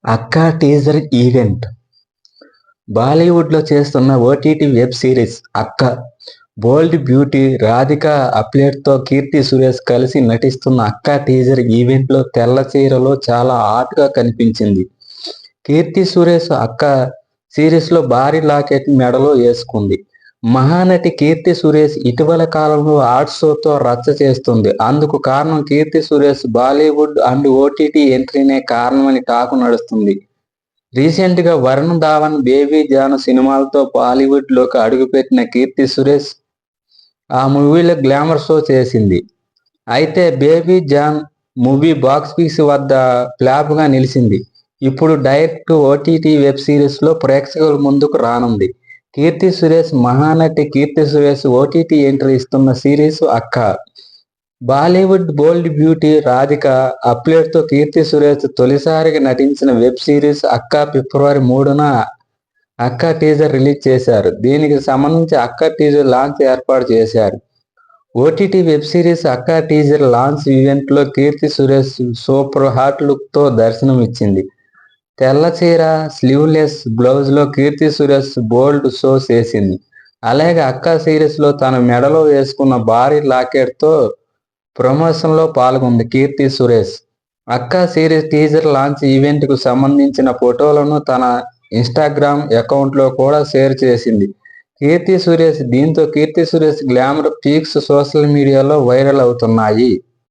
అక్క teaser event బాలీవుడ్లో చేస్తున్న ఓటీటీ వెబ్ సిరీస్ అక్క బోల్డ్ బ్యూటీ రాధిక అప్లెట్తో కీర్తి సురేష్ కలిసి నటిస్తున్న అక్క టీజర్ ఈవెంట్లో తెల్ల చీరలో చాలా హాట్గా కనిపించింది. కీర్తి సురేష్ అక్క సిరీస్లో భారీ లాకెట్ మెడలో వేసుకుంది. మహానటి కీర్తి సురేష్ ఇటీవల కాలంలో ఆర్ట్ షోతో రచ్చ చేస్తుంది. అందుకు కారణం కీర్తి సురేష్ బాలీవుడ్ అండ్ ఓటీటీ ఎంట్రీనే కారణమని టాక్ నడుస్తుంది. రీసెంట్గా వరుణ్ ధావన్, బేబీ జాన్ సినిమాలతో బాలీవుడ్లోకి అడుగుపెట్టిన కీర్తి సురేష్ ఆ మూవీలో గ్లామర్ షో చేసింది. అయితే బేబీ జాన్ మూవీ బాక్సాఫీస్ వద్ద ఫ్లాప్గా నిలిచింది. ఇప్పుడు డైరెక్ట్ ఓటీటీ వెబ్ సిరీస్లో ప్రేక్షకుల ముందుకు రానుంది. కీర్తి సురేష్ మహానటి కీర్తి సురేష్ ఓటీటీ ఎంట్రీ ఇస్తున్న సిరీస్ అక్క. బాలీవుడ్ బోల్డ్ బ్యూటీ రాధిక అప్లెట్తో కీర్తి సురేష్ తొలిసారిగా నటించిన వెబ్ సిరీస్ అక్క ఫిబ్రవరి 3న అక్క టీజర్ రిలీజ్ చేశారు. దీనికి సంబంధించి అక్క టీజర్ లాంచ్ ఏర్పాటు చేశారు. ఓటీటీ వెబ్ సిరీస్ అక్క టీజర్ లాంచ్ ఈవెంట్లో కీర్తి సురేష్ సూపర్ హాట్ లుక్తో దర్శనం ఇచ్చింది. తెల్ల చీర, స్లీవ్లెస్ బ్లౌజ్లో కీర్తి సురేష్ బోల్డ్ షో చేసింది. అలాగే అక్క సిరీస్లో తన మెడలో వేసుకున్న భారీ లాకెట్తో ప్రమోషన్లో పాల్గొంది కీర్తి సురేష్. అక్క సిరీస్ టీజర్ లాంచ్ ఈవెంట్కు సంబంధించిన ఫోటోలను తన ఇన్స్టాగ్రామ్ అకౌంట్లో కూడా షేర్ చేసింది కీర్తి సురేష్. దీంతో Keerthy Suresh glamour pics social మీడియాలో వైరల్ అవుతున్నాయి.